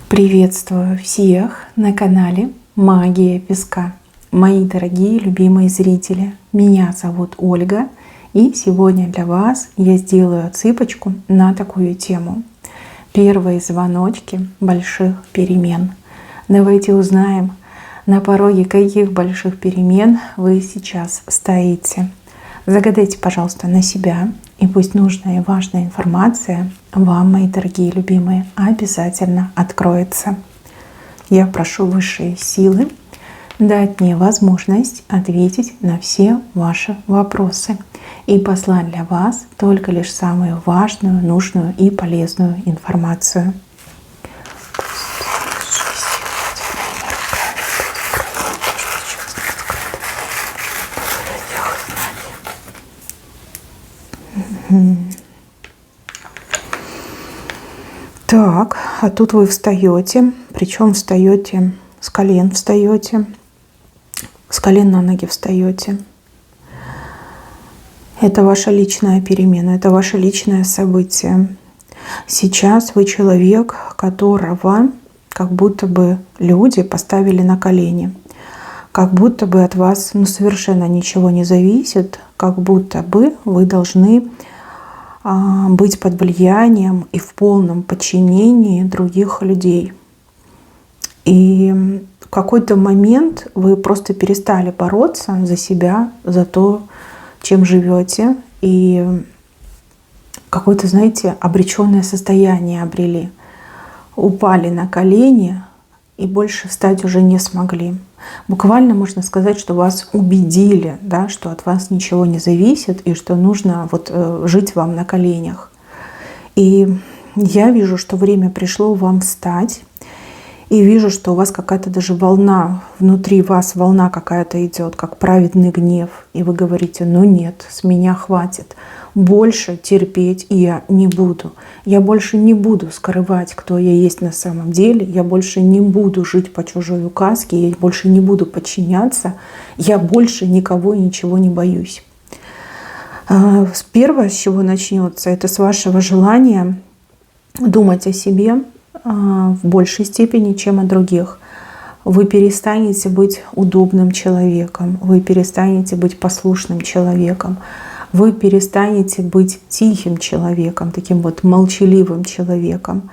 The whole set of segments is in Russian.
Приветствую всех на канале Магия Песка. Мои дорогие любимые зрители, меня зовут Ольга, и сегодня для вас я сделаю отсыпочку на такую тему. Первые звоночки больших перемен. Давайте узнаем, на пороге каких больших перемен вы сейчас стоите. Загадайте, пожалуйста, на себя, и пусть нужная и важная информация вам, мои дорогие любимые, обязательно откроется. Я прошу высшие силы дать мне возможность ответить на все ваши вопросы и послать для вас только лишь самую важную, нужную и полезную информацию. Так, а тут вы встаете, причем встаете с колен, встаете, с колен на ноги встаете. Это ваша личная перемена, это ваше личное событие. Сейчас вы человек, которого как будто бы люди поставили на колени, как будто бы от вас совершенно ничего не зависит, как будто бы вы должны быть под влиянием и в полном подчинении других людей. И в какой-то момент вы просто перестали бороться за себя, за то, чем живете, и какое-то, знаете, обреченное состояние обрели. Упали на колени и больше встать уже не смогли. Буквально можно сказать, что вас убедили, да, что от вас ничего не зависит и что нужно жить вам на коленях. И я вижу, что время пришло вам встать. И вижу, что у вас какая-то даже волна, внутри вас волна какая-то идет, как праведный гнев. И вы говорите: ну нет, с меня хватит. Больше терпеть я не буду. Я больше не буду скрывать, кто я есть на самом деле. Я больше не буду жить по чужой указке. Я больше не буду подчиняться. Я больше никого и ничего не боюсь. Первое, с чего начнется, это с вашего желания думать о себе в большей степени, чем о других. Вы перестанете быть удобным человеком, вы перестанете быть послушным человеком, вы перестанете быть тихим человеком, таким молчаливым человеком.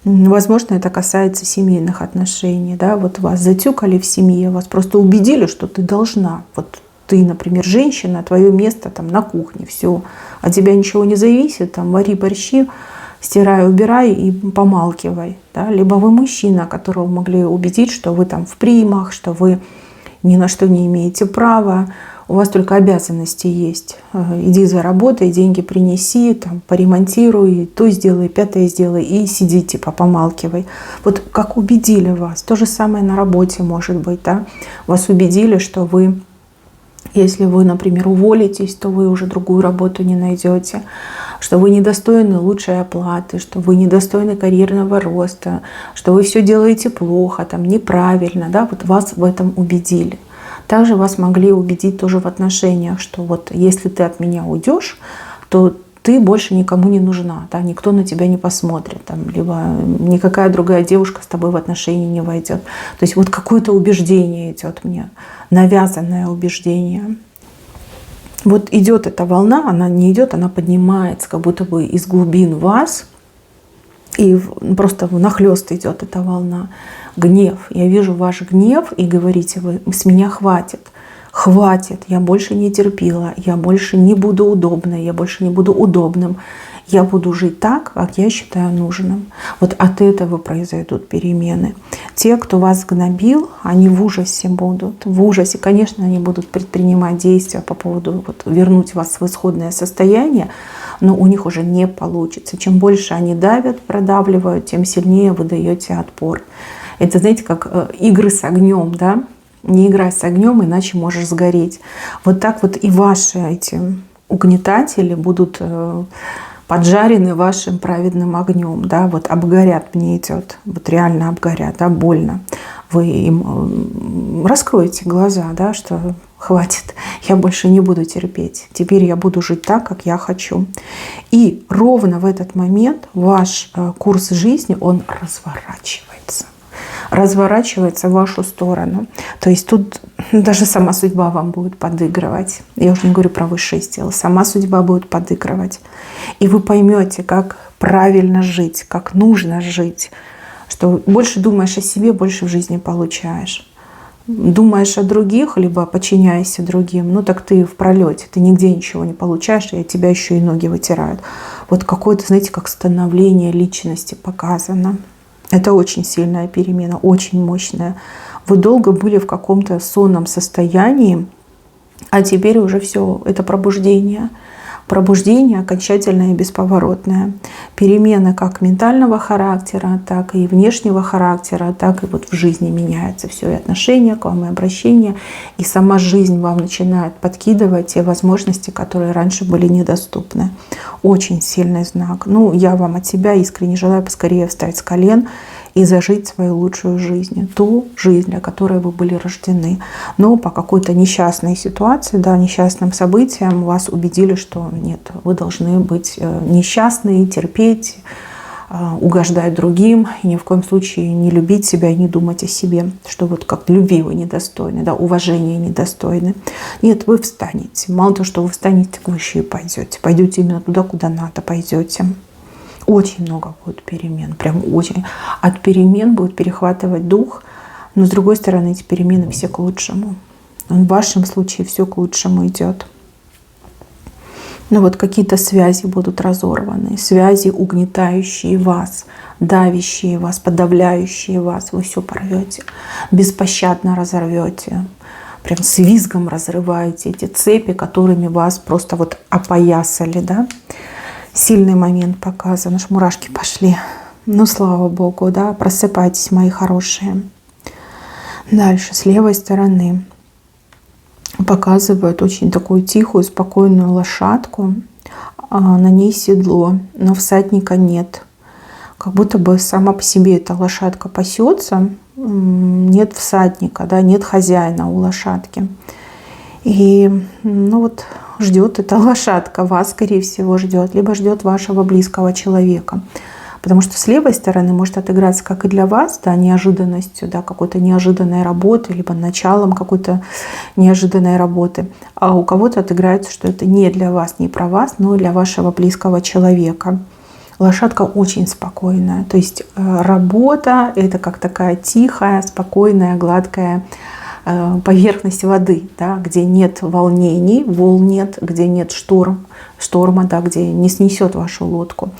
Возможно, это касается семейных отношений. Да? Вас затюкали в семье, вас просто убедили, что ты должна. Ты, например, женщина, твое место на кухне, все, от тебя ничего не зависит, вари борщи, стирай, убирай и помалкивай. Да? Либо вы мужчина, которого могли убедить, что вы в примах, что вы ни на что не имеете права, у вас только обязанности есть. Иди заработай, деньги принеси, поремонтируй, то сделай, пятое сделай и сидите, помалкивай. Как убедили вас. То же самое на работе может быть. Да? Вас убедили, что если вы, например, уволитесь, то вы уже другую работу не найдете, что вы недостойны лучшей оплаты, что вы недостойны карьерного роста, что вы все делаете плохо, неправильно. Да? Вас в этом убедили. Также вас могли убедить тоже в отношениях, что если ты от меня уйдешь, то ты больше никому не нужна, да? Никто на тебя не посмотрит, либо никакая другая девушка с тобой в отношения не войдет. То есть какое-то убеждение идет мне, навязанное убеждение. Идет эта волна, она не идет, она поднимается, как будто бы из глубин вас, и просто нахлёст идет эта волна. Гнев. Я вижу ваш гнев, и говорите вы: с меня хватит. Хватит, я больше не терпела, я больше не буду удобной, я больше не буду удобным. Я буду жить так, как я считаю нужным. От этого произойдут перемены. Те, кто вас гнобил, они в ужасе будут. В ужасе, конечно, они будут предпринимать действия по поводу вернуть вас в исходное состояние, но у них уже не получится. Чем больше они давят, продавливают, тем сильнее вы даете отпор. Это, знаете, как игры с огнем, да? Не играй с огнем, иначе можешь сгореть. Так и ваши эти угнетатели будут поджарены вашим праведным огнем, да, обгорят, мне идет, реально обгорят, да, больно. Вы им раскроете глаза, да, что хватит, я больше не буду терпеть. Теперь я буду жить так, как я хочу. И ровно в этот момент ваш курс жизни, он разворачивается в вашу сторону. То есть тут даже сама судьба вам будет подыгрывать. Я уже не говорю про высшие силы. Сама судьба будет подыгрывать. И вы поймете, как правильно жить, как нужно жить. Что больше думаешь о себе, больше в жизни получаешь. Думаешь о других, либо подчиняешься другим, ну так ты в пролете, ты нигде ничего не получаешь, и от тебя еще и ноги вытирают. Вот какое-то, знаете, как становление личности показано. Это очень сильная перемена, очень мощная. Вы долго были в каком-то сонном состоянии, а теперь уже все, это пробуждение. Пробуждение окончательное и бесповоротное. Перемены как ментального характера, так и внешнего характера, так и вот в жизни меняется все. И отношение к вам, и обращение, и сама жизнь вам начинает подкидывать те возможности, которые раньше были недоступны. Очень сильный знак. Ну, я вам от себя искренне желаю поскорее встать с колен и зажить свою лучшую жизнь, ту жизнь, для которой вы были рождены. Но по какой-то несчастной ситуации, да, несчастным событиям вас убедили, что нет, вы должны быть несчастны, терпеть, угождать другим, и ни в коем случае не любить себя и не думать о себе, что вот как любви вы недостойны, да, уважения недостойны. Нет, вы встанете. Мало того, что вы встанете, так вы еще и пойдете. Пойдете именно туда, куда надо, пойдете. Очень много будет перемен, прям очень. От перемен будет перехватывать дух, но с другой стороны эти перемены все к лучшему. В вашем случае все к лучшему идет. Но вот какие-то связи будут разорваны, связи, угнетающие вас, давящие вас, подавляющие вас. Вы все порвете, беспощадно разорвете. Прям с визгом разрываете эти цепи, которыми вас просто вот опоясали, да. Сильный момент показан, аж мурашки пошли. Ну, слава Богу, да, просыпайтесь, мои хорошие. Дальше, с левой стороны показывают очень такую тихую, спокойную лошадку. На ней седло, но всадника нет. Как будто бы сама по себе эта лошадка пасется, нет всадника, да, нет хозяина у лошадки. И, ну вот, ждет эта лошадка, вас, скорее всего, ждет, либо ждет вашего близкого человека. Потому что с левой стороны может отыграться, как и для вас, да, неожиданностью, да, какой-то неожиданной работы, либо началом какой-то неожиданной работы. А у кого-то отыграется, что это не для вас, не про вас, но для вашего близкого человека. Лошадка очень спокойная. То есть работа — это как такая тихая, спокойная, гладкая поверхность воды, да, где нет волнений, волн нет, где нет шторма, да, где не снесет вашу лодку.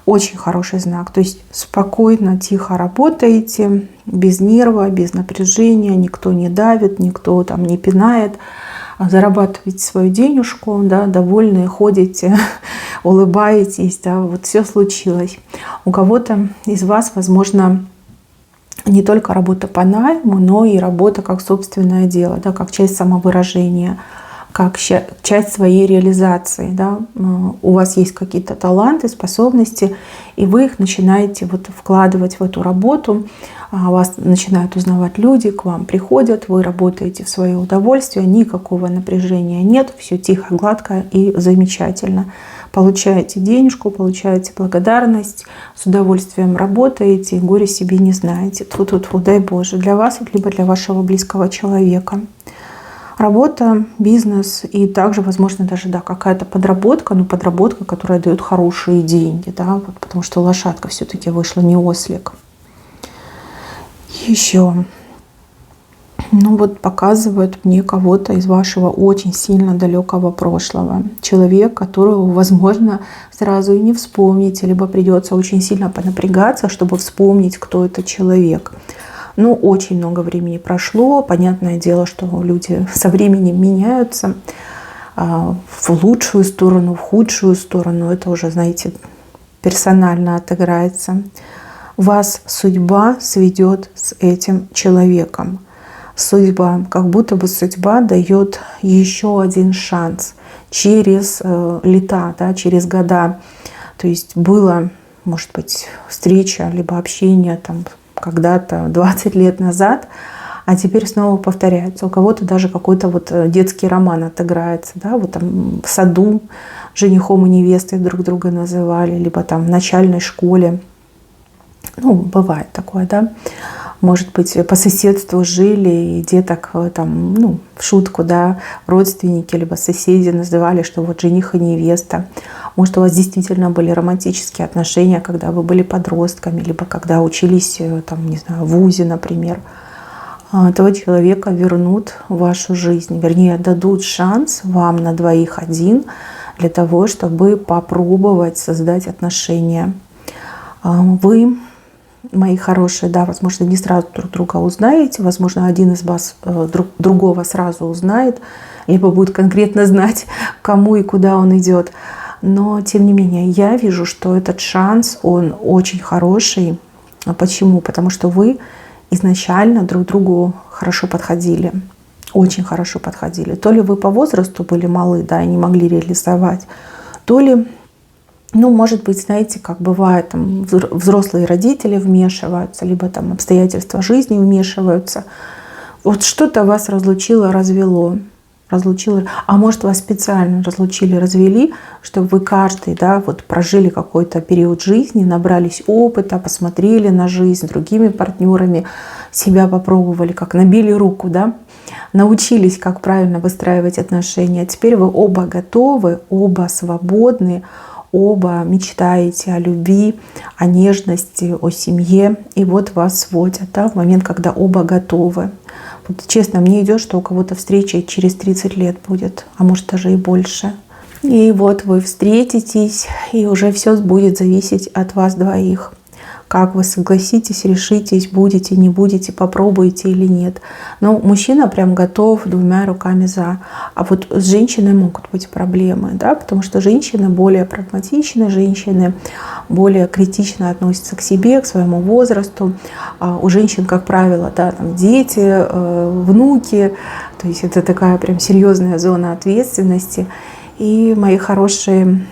Очень хороший знак. То есть спокойно, тихо работаете, без нерва, без напряжения, никто не давит, никто там не пинает. Зарабатываете свою денежку, да, довольные, ходите, улыбаетесь, да, вот все случилось. У кого-то из вас, возможно, не только работа по найму, но и работа как собственное дело, да, как часть самовыражения, как часть своей реализации. Да. У вас есть какие-то таланты, способности, и вы их начинаете вот вкладывать в эту работу. Вас начинают узнавать люди, к вам приходят, вы работаете в свое удовольствие, никакого напряжения нет, все тихо, гладко и замечательно. Получаете денежку, получаете благодарность, с удовольствием работаете, и горе себе не знаете. Тьфу-тьфу-тьфу, дай Боже, для вас, либо для вашего близкого человека. Работа, бизнес и также, возможно, даже да, какая-то подработка, но подработка, которая дает хорошие деньги, да, вот, потому что лошадка все-таки вышла, не ослик. Еще. Ну вот показывают мне кого-то из вашего очень сильно далекого прошлого. Человек, которого, возможно, сразу и не вспомните, либо придется очень сильно понапрягаться, чтобы вспомнить, кто этот человек. Ну, очень много времени прошло. Понятное дело, что люди со временем меняются в лучшую сторону, в худшую сторону. Это уже, знаете, персонально отыграется. Вас судьба сведет с этим человеком. Судьба, как будто бы судьба дает еще один шанс через лета, да, через года. То есть было, может быть, встреча, либо общение там когда-то 20 лет назад, а теперь снова повторяется. У кого-то даже какой-то вот детский роман отыграется, да, вот там в саду женихом и невестой друг друга называли, либо там в начальной школе. Ну, бывает такое, да. Может быть, по соседству жили, и деток там, ну, в шутку, да, родственники, либо соседи называли, что вот жених и невеста. Может, у вас действительно были романтические отношения, когда вы были подростками, либо когда учились, там, не знаю, в вузе, например. Этого человека вернут в вашу жизнь, вернее, дадут шанс вам на двоих один для того, чтобы попробовать создать отношения. Вы, мои хорошие, да, возможно, не сразу друг друга узнаете, возможно, один из вас другого сразу узнает, либо будет конкретно знать, кому и куда он идет. Но, тем не менее, я вижу, что этот шанс, он очень хороший. Почему? Потому что вы изначально друг другу хорошо подходили, очень хорошо подходили. То ли вы по возрасту были малы, да, и не могли реализовать, то ли, ну, может быть, знаете, как бывает, там, взрослые родители вмешиваются, либо там обстоятельства жизни вмешиваются. Вот что-то вас разлучило, развело. А может, вас специально разлучили, развели, чтобы вы каждый, да, вот прожили какой-то период жизни, набрались опыта, посмотрели на жизнь другими партнерами, себя попробовали, как набили руку, да, научились, как правильно выстраивать отношения. Теперь вы оба готовы, оба свободны, оба мечтаете о любви, о нежности, о семье. И вот вас сводят, да, в момент, когда оба готовы. Вот, честно, мне идет, что у кого-то встреча через 30 лет будет, а может даже и больше. И вот вы встретитесь, и уже все будет зависеть от вас двоих. Как вы согласитесь, решитесь, будете, не будете, попробуете или нет. Но мужчина прям готов двумя руками за. А вот с женщиной могут быть проблемы, да, потому что женщины более прагматичны, женщины более критично относятся к себе, к своему возрасту. У женщин, как правило, да, там дети, внуки, то есть это такая прям серьезная зона ответственности. И, мои хорошие,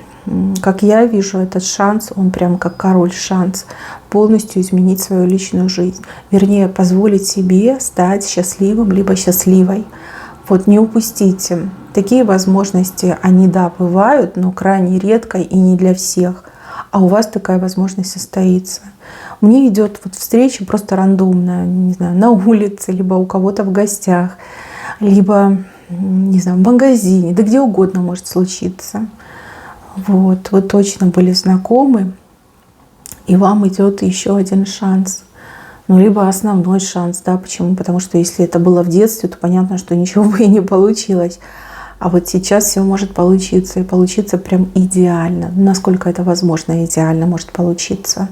как я вижу, этот шанс, он прям как король шанс полностью изменить свою личную жизнь. Вернее, позволить себе стать счастливым, либо счастливой. Вот не упустите. Такие возможности, они, да, бывают, но крайне редко и не для всех. А у вас такая возможность состоится. Мне идет вот встреча просто рандомная, не знаю, на улице, либо у кого-то в гостях, либо, не знаю, в магазине, да где угодно может случиться. Вот, вы точно были знакомы, и вам идет еще один шанс. Ну, либо основной шанс, да, почему? Потому что если это было в детстве, то понятно, что ничего бы и не получилось. А вот сейчас все может получиться, и получиться прям идеально. Насколько это возможно, идеально может получиться.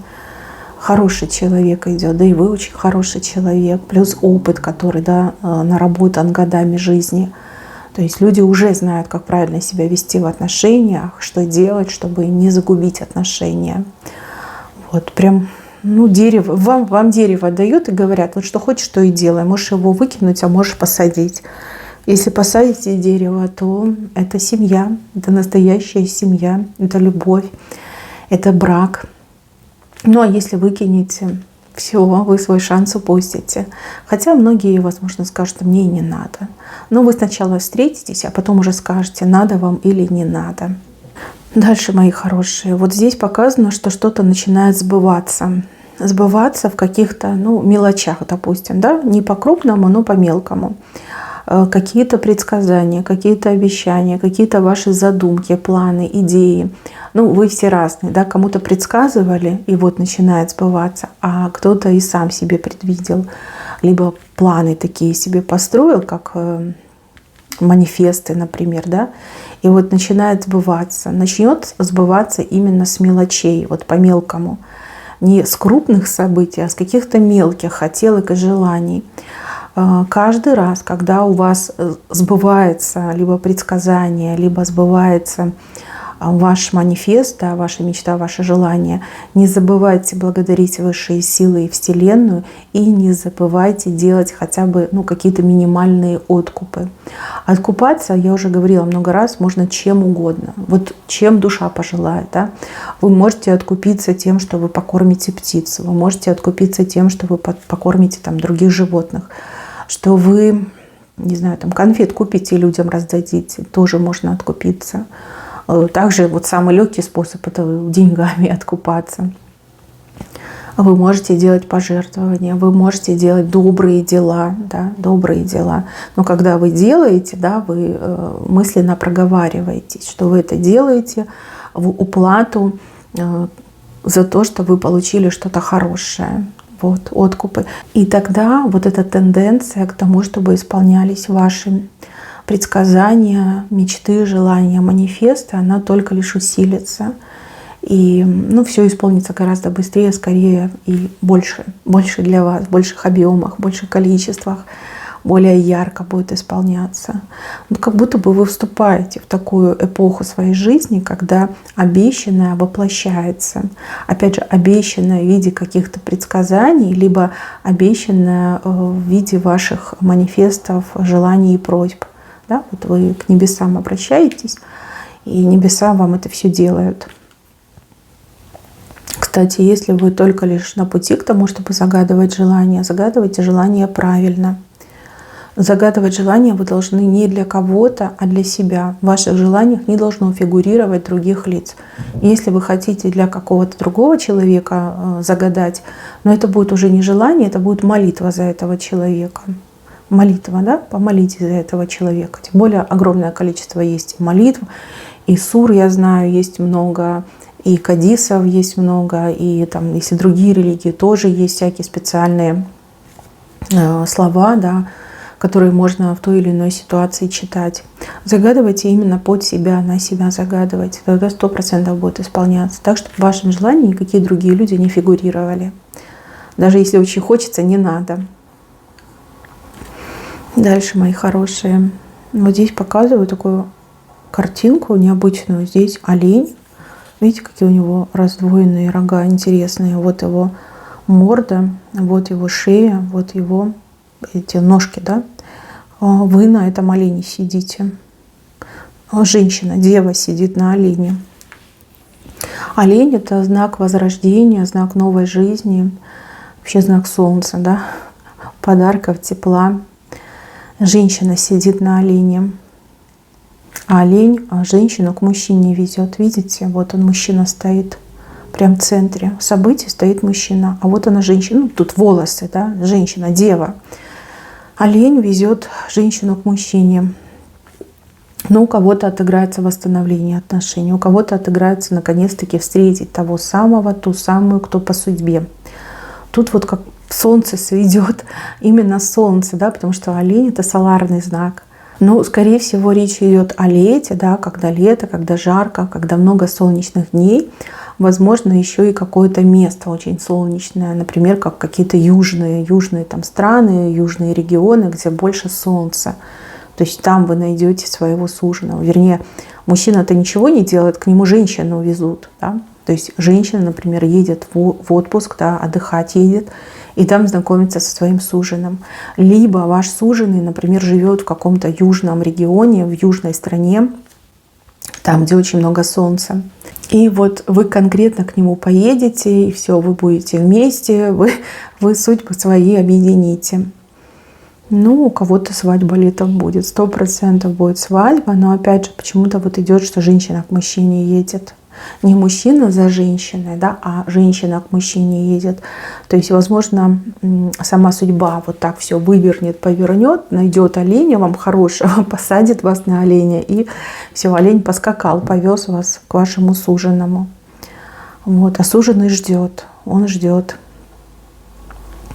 Хороший человек идет, да и вы очень хороший человек, плюс опыт, который, да, наработан годами жизни. То есть люди уже знают, как правильно себя вести в отношениях, что делать, чтобы не загубить отношения. Вот прям, ну, дерево, вам дерево дают и говорят, вот что хочешь, то и делай. Можешь его выкинуть, а можешь посадить. Если посадите дерево, то это семья, это настоящая семья, это любовь, это брак. Ну, а если выкинете, все, вы свой шанс упустите. Хотя многие, возможно, скажут, мне и не надо. Но вы сначала встретитесь, а потом уже скажете, надо вам или не надо. Дальше, мои хорошие, вот здесь показано, что что-то начинает сбываться. Сбываться в каких-то, ну, мелочах, допустим, да, не по крупному, но по мелкому. Какие-то предсказания, какие-то обещания, какие-то ваши задумки, планы, идеи. Ну, вы все разные, да, кому-то предсказывали, и вот начинает сбываться, а кто-то и сам себе предвидел, либо планы такие себе построил, как манифесты, например, да, и вот начинает сбываться. Начнет сбываться именно с мелочей, вот по-мелкому. Не с крупных событий, а с каких-то мелких хотелок и желаний. Каждый раз, когда у вас сбывается либо предсказание, либо сбывается ваш манифест, да, ваша мечта, ваше желание, не забывайте благодарить высшие силы и Вселенную, и не забывайте делать хотя бы, ну, какие-то минимальные откупы. Откупаться, я уже говорила много раз, можно чем угодно. Вот чем душа пожелает. Да? Вы можете откупиться тем, что вы покормите птиц, вы можете откупиться тем, что вы покормите там других животных. что вы, не знаю, там конфет купите и людям раздадите, тоже можно откупиться. Также вот самый легкий способ — это деньгами откупаться. Вы можете делать пожертвования, вы можете делать добрые дела, да, добрые дела. Но когда вы делаете, да, вы мысленно проговариваетесь, что вы это делаете в уплату за то, что вы получили что-то хорошее. Вот, откупы. И тогда вот эта тенденция к тому, чтобы исполнялись ваши предсказания, мечты, желания, манифесты, она только лишь усилится. И все исполнится гораздо быстрее, скорее и больше. Больше для вас, в больших объемах, в больших количествах, более ярко будет исполняться. Как будто бы вы вступаете в такую эпоху своей жизни, когда обещанное воплощается. Опять же, обещанное в виде каких-то предсказаний, либо обещанное в виде ваших манифестов, желаний и просьб. Да? Вот вы к небесам обращаетесь, и небеса вам это все делают. Кстати, если вы только лишь на пути к тому, чтобы загадывать желания, загадывайте желания правильно. Загадывать желания вы должны не для кого-то, а для себя. В ваших желаниях не должно фигурировать других лиц. Если вы хотите для какого-то другого человека загадать, но это будет уже не желание, это будет молитва за этого человека. Молитва, да? Помолитесь за этого человека. Тем более огромное количество есть молитв. И сур, я знаю, есть много, и кадисов есть много, и там, если другие религии, тоже есть всякие специальные слова, да, которые можно в той или иной ситуации читать. Загадывайте именно под себя, на себя загадывайте. Тогда 100% будет исполняться. Так, чтобы в вашем желании никакие другие люди не фигурировали. Даже если очень хочется, не надо. Дальше, мои хорошие. Вот здесь показываю такую картинку необычную. Здесь олень. Видите, какие у него раздвоенные рога интересные. Вот его морда, вот его шея, вот его эти ножки, да. Вы на этом олене сидите. Женщина, дева сидит на олене. Олень — это знак возрождения, знак новой жизни, вообще знак солнца, да, подарков, тепла. Женщина сидит на олене. А олень женщину к мужчине везет. Видите, вот он, мужчина стоит прям в центре событий, стоит мужчина. А вот она, женщина, тут волосы, да, женщина, дева. Олень везет женщину к мужчине. У кого-то отыграется восстановление отношений, у кого-то отыграется наконец-таки встретить того самого, ту самую, кто по судьбе. Тут вот как солнце сведет, именно солнце, да, потому что олень — это соларный знак. Скорее всего, речь идет о лете, да, когда лето, когда жарко, когда много солнечных дней. Возможно, еще и какое-то место очень солнечное, например, как какие-то южные там страны, южные регионы, где больше солнца. То есть там вы найдете своего суженого. Вернее, мужчина-то ничего не делает, к нему женщину везут. Да? То есть женщина, например, едет в отпуск, да, отдыхать едет, и там знакомится со своим суженым. Либо ваш суженый, например, живет в каком-то южном регионе, в южной стране, там, где очень много солнца. И вот вы конкретно к нему поедете, и все, вы будете вместе, вы судьбы свои объедините. У кого-то свадьба летом будет, 100% будет свадьба, но опять же почему-то вот идет, что женщина к мужчине едет. Не мужчина за женщиной, да, а женщина к мужчине едет. То есть, возможно, сама судьба вот так все вывернет, повернет, найдет оленя вам хорошего, посадит вас на оленя, и все, олень поскакал, повез вас к вашему суженому. Вот, а суженый ждет, он ждет.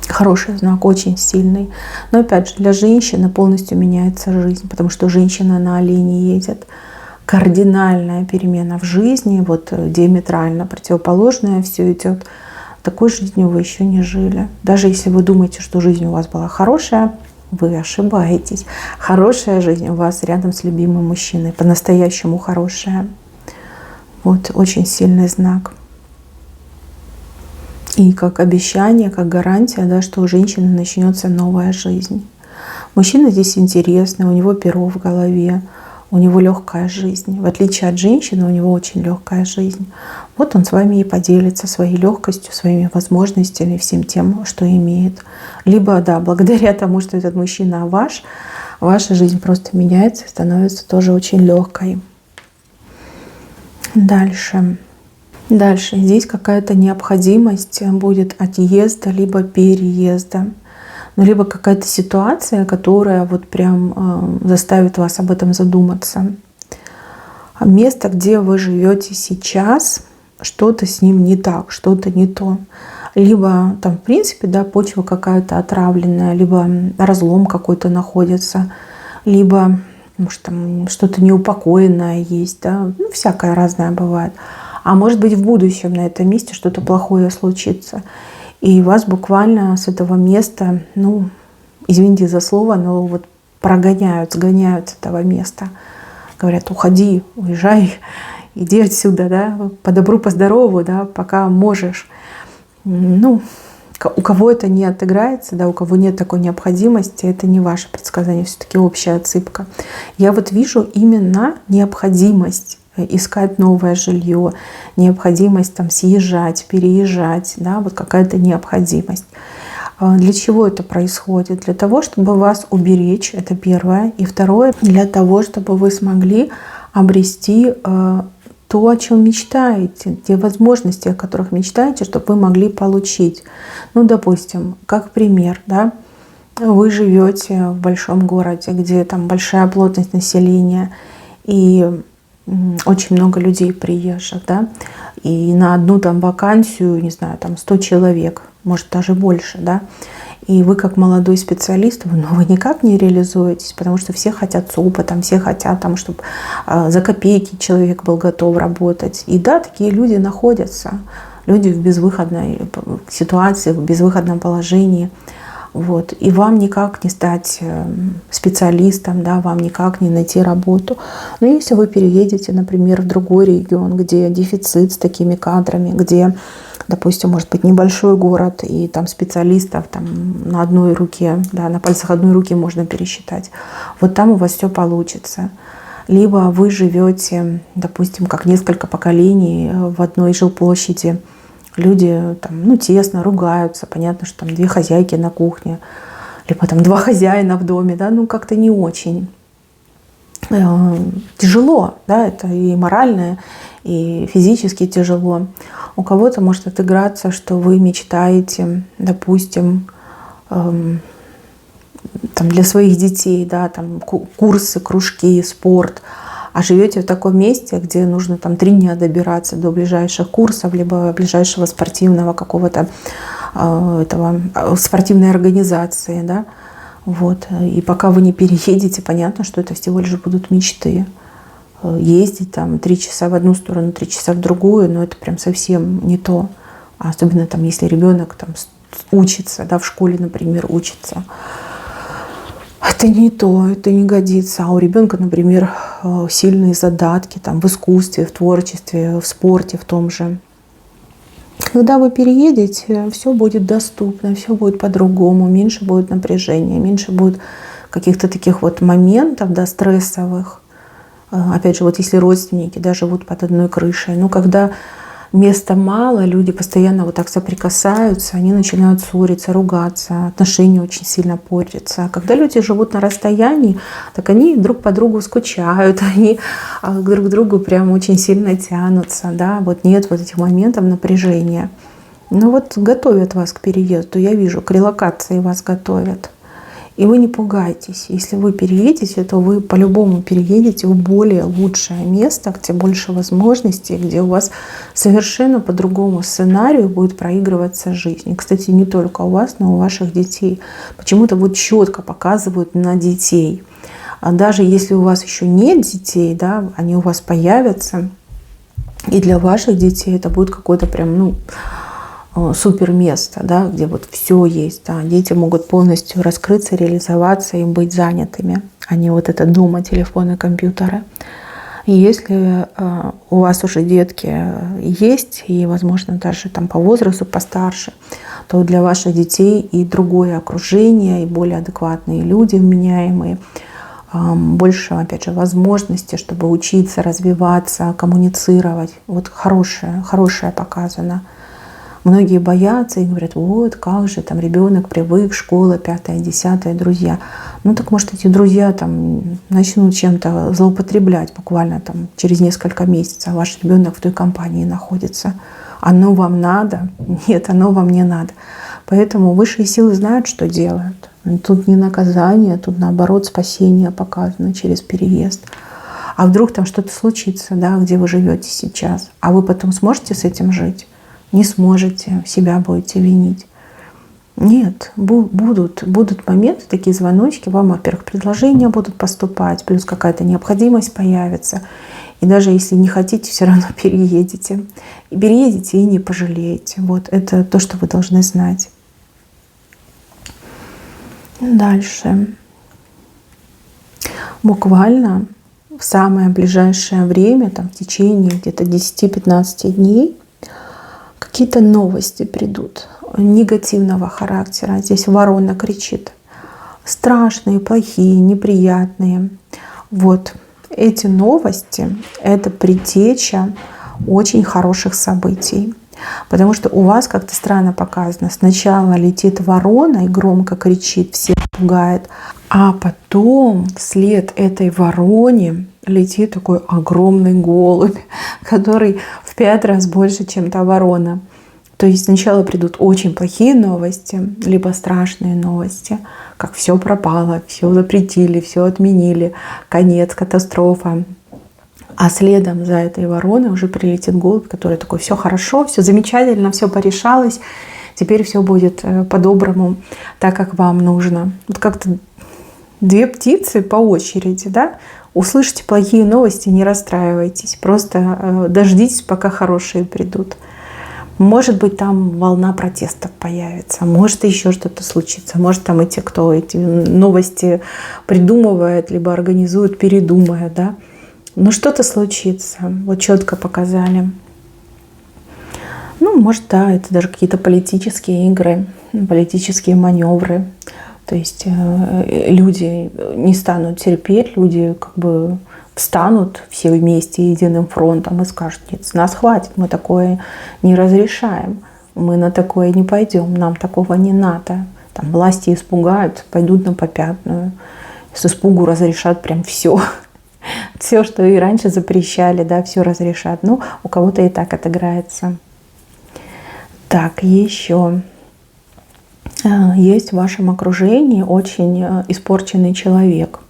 Хороший знак, очень сильный. Но опять же, для женщины полностью меняется жизнь, потому что женщина на олене едет. Кардинальная перемена в жизни, вот диаметрально противоположная все идет. Такой жизнью вы еще не жили. Даже если вы думаете, что жизнь у вас была хорошая, вы ошибаетесь. Хорошая жизнь у вас рядом с любимым мужчиной, по-настоящему хорошая. Вот очень сильный знак. И как обещание, как гарантия, да, что у женщины начнется новая жизнь. Мужчина здесь интересный, у него перо в голове. у него легкая жизнь. В отличие от женщины, у него очень легкая жизнь. Вот он с вами и поделится своей легкостью, своими возможностями, всем тем, что имеет. Либо, да, благодаря тому, что этот мужчина ваш, ваша жизнь просто меняется, становится тоже очень легкой. Дальше. Здесь какая-то необходимость будет отъезда, либо переезда. Ну, либо какая-то ситуация, которая вот прям заставит вас об этом задуматься. Место, где вы живете сейчас, что-то с ним не так, что-то не то. Либо там, в принципе, да, почва какая-то отравленная, либо разлом какой-то находится, либо, может, там что-то неупокоенное есть, да, ну, всякое разное бывает. А может быть, в будущем на этом месте что-то плохое случится. И вас буквально с этого места, ну, извините за слово, но вот прогоняют, сгоняют с этого места. Говорят, уходи, уезжай, иди отсюда, да, по добру, по здорову, да, пока можешь. Ну, у кого это не отыграется, да, у кого нет такой необходимости, это не ваше предсказание, все-таки общая отсыпка. Я вот вижу именно необходимость искать новое жилье, необходимость там съезжать, переезжать, да, вот какая-то необходимость. Для чего это происходит? Для того, чтобы вас уберечь, это первое. И второе, для того, чтобы вы смогли обрести то, о чем мечтаете, те возможности, о которых мечтаете, чтобы вы могли получить. Ну, допустим, как пример, да, вы живете в большом городе, где там большая плотность населения, и очень много людей приезжих, да, и на одну там вакансию, не знаю, там 100 человек, может даже больше, да, и вы как молодой специалист, вы никак не реализуетесь, потому что все хотят с опытом, все хотят, там, чтобы за копейки человек был готов работать. И да, такие люди находятся, люди в безвыходной ситуации, в безвыходном положении. Вот. И вам никак не стать специалистом, да, вам никак не найти работу. Но если вы переедете, например, в другой регион, где дефицит с такими кадрами, где, допустим, может быть небольшой город, и там специалистов там, на одной руке, да, на пальцах одной руки можно пересчитать, вот там у вас все получится. Либо вы живете, допустим, как несколько поколений в одной жилплощади, люди там, ну, тесно ругаются, понятно, что там 2 хозяйки на кухне, либо там 2 хозяина в доме, да, ну как-то не очень. Тяжело, да, это и морально, и физически тяжело. У кого-то может отыграться, что вы мечтаете, допустим, там для своих детей, да, там курсы, кружки, спорт, а живете в таком месте, где нужно там 3 дня добираться до ближайших курсов, либо ближайшего спортивного какого-то спортивной организации, да, вот. И пока вы не переедете, понятно, что это всего лишь будут мечты. Ездить там 3 часа в одну сторону, 3 часа в другую, но это прям совсем не то. Особенно там, если ребенок там учится, да, в школе, например, учится. Это не то, это не годится. А у ребенка, например, сильные задатки там, в искусстве, в творчестве, в спорте в том же. Когда вы переедете, все будет доступно, все будет по-другому, меньше будет напряжения, меньше будет каких-то таких вот моментов, да, стрессовых. Опять же, вот если родственники, да, живут под одной крышей, ну, когда места мало, люди постоянно вот так соприкасаются, они начинают ссориться, ругаться, отношения очень сильно портятся. А когда люди живут на расстоянии, так они друг по другу скучают, они друг к другу прям очень сильно тянутся, да, вот нет вот этих моментов напряжения. Ну вот готовят вас к переезду, я вижу, к релокации вас готовят. И вы не пугайтесь. Если вы переедете, то вы по-любому переедете в более лучшее место, где больше возможностей, где у вас совершенно по другому сценарию будет проигрываться жизнь. И, кстати, не только у вас, но и у ваших детей. Почему-то вот четко показывают на детей. А даже если у вас еще нет детей, да, они у вас появятся, и для ваших детей это будет какое-то прям, ну, супер место, да, где вот все есть. Да. Дети могут полностью раскрыться, реализоваться и быть занятыми, а не вот это дома, телефоны, компьютеры. И если у вас уже детки есть, и, возможно, даже там по возрасту постарше, то для ваших детей и другое окружение, и более адекватные люди, вменяемые, больше, опять же, возможностей, чтобы учиться, развиваться, коммуницировать. Вот хорошее показано. Многие боятся и говорят, вот как же там ребенок привык, школа, 5-е, 10-е, друзья. Ну так может эти друзья там начнут чем-то злоупотреблять буквально там через несколько месяцев, а ваш ребенок в той компании находится. Оно вам надо? Нет, оно вам не надо. Поэтому высшие силы знают, что делают. Тут не наказание, тут наоборот спасение показано через переезд. А вдруг там что-то случится, да, где вы живете сейчас, а вы потом сможете с этим жить? Не сможете, себя будете винить. Нет, будут моменты, такие звоночки, вам, во-первых, предложения будут поступать, плюс какая-то необходимость появится. И даже если не хотите, все равно переедете. И переедете и не пожалеете. Вот это то, что вы должны знать. Дальше. Буквально в самое ближайшее время, там, в течение где-то 10-15 дней, какие-то новости придут негативного характера. Здесь ворона кричит. Страшные, плохие, неприятные. Вот эти новости — это предтеча очень хороших событий. Потому что у вас как-то странно показано. Сначала летит ворона и громко кричит, всех пугает. А потом вслед этой вороне летит такой огромный голубь, который в 5 раз больше, чем та ворона. То есть сначала придут очень плохие новости, либо страшные новости, как все пропало, все запретили, все отменили, конец, катастрофа. А следом за этой вороной уже прилетит голубь, который такой: все хорошо, все замечательно, все порешалось, теперь все будет по-доброму, так как вам нужно. Вот как-то 2 птицы по очереди, да? Услышите плохие новости, не расстраивайтесь, просто дождитесь, пока хорошие придут. Может быть, там волна протестов появится, может еще что-то случится, может там и те, кто эти новости придумывает, либо организует, передумает, да. Но что-то случится, вот четко показали. Ну, может, да, это даже какие-то политические игры, политические маневры. То есть люди не станут терпеть, люди как бы встанут все вместе единым фронтом и скажут: нет, с нас хватит, мы такое не разрешаем, мы на такое не пойдем, нам такого не надо. Там власти испугают, пойдут на попятную, с испугу разрешат прям все. Все, что и раньше запрещали, да, все разрешат. Ну, у кого-то и так отыграется. Так, еще есть в вашем окружении очень испорченный человек.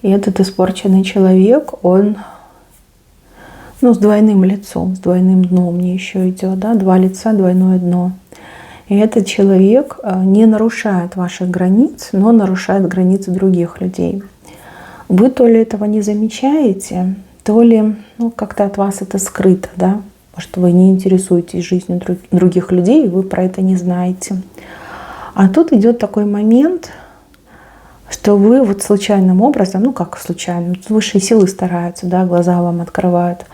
И этот испорченный человек, он с двойным лицом, с двойным дном мне еще идет, да, 2 лица, двойное дно. И этот человек не нарушает ваших границ, но нарушает границы других людей. Вы то ли этого не замечаете, то ли как-то от вас это скрыто, да, что вы не интересуетесь жизнью других людей, и вы про это не знаете. А тут идет такой момент, что вы вот случайным образом, как случайно, высшие силы стараются, да, глаза вам открывают,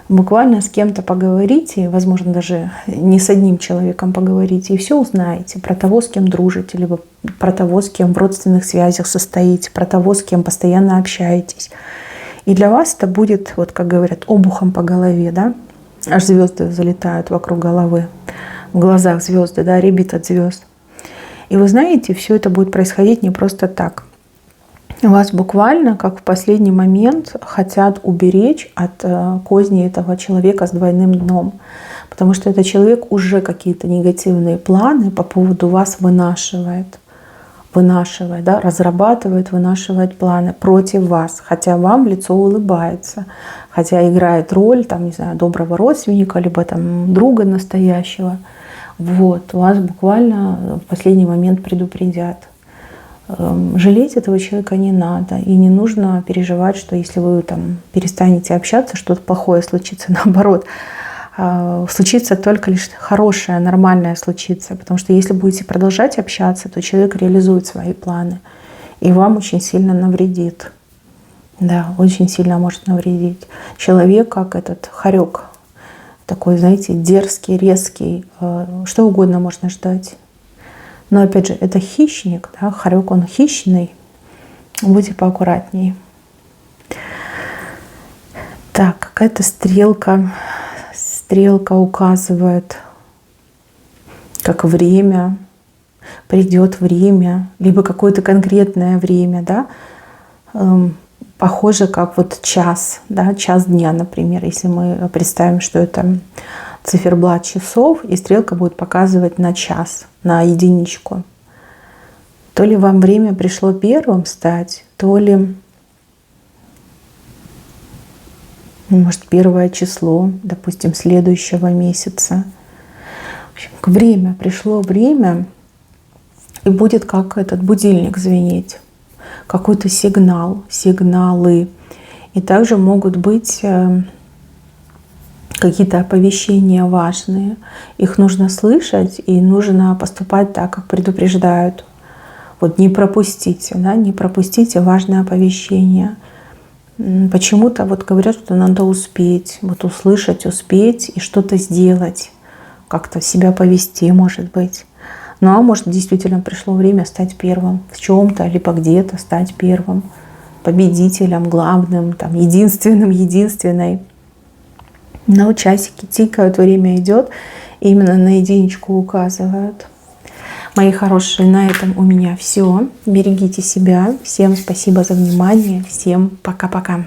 буквально с кем-то поговорите, возможно, даже не с одним человеком поговорите, и все узнаете про того, с кем дружите, либо про того, с кем в родственных связях состоите, про того, с кем постоянно общаетесь. И для вас это будет, вот как говорят, обухом по голове, да, аж звезды залетают вокруг головы, в глазах звезды, да, рябит от звезд. И вы знаете, все это будет происходить не просто так. Вас буквально, как в последний момент, хотят уберечь от козней этого человека с двойным дном. Потому что этот человек уже какие-то негативные планы по поводу вас вынашивает, да, разрабатывает, вынашивает планы против вас. Хотя вам в лицо улыбается, хотя играет роль, там, не знаю, доброго родственника, либо там друга настоящего. Вот, вас буквально в последний момент предупредят. Жалеть этого человека не надо. И не нужно переживать, что если вы там перестанете общаться, что-то плохое случится. Наоборот, случится только лишь хорошее, нормальное случится. Потому что если будете продолжать общаться, то человек реализует свои планы. И вам очень сильно навредит. Да, очень сильно может навредить. Человек, как этот хорек, такой, знаете, дерзкий, резкий, что угодно можно ждать. Но опять же, это хищник, да, хорек, он хищный, Будьте поаккуратнее. Так, какая-то стрелка. Стрелка указывает, как время, придет время, либо какое-то конкретное время, да, похоже, как вот час, да, час дня, например, если мы представим, что это циферблат часов, и стрелка будет показывать на час, на единичку. То ли вам время пришло первым стать, то ли, может, первое число, допустим, следующего месяца. В общем, время, пришло время, и будет как этот будильник звенеть, какой-то сигнал, сигналы. И также могут быть какие-то оповещения важные. Их нужно слышать и нужно поступать так, как предупреждают. Вот не пропустите, да, не пропустите важное оповещение. Почему-то вот говорят, что надо успеть, вот услышать, успеть и что-то сделать, как-то себя повести, может быть. Ну а может, действительно пришло время стать первым в чем-то, либо где-то стать первым, победителем, главным, там, единственным, единственной. Но часики тикают, время идет, и именно на единичку указывают. Мои хорошие, на этом у меня все. Берегите себя. Всем спасибо за внимание. Всем пока-пока.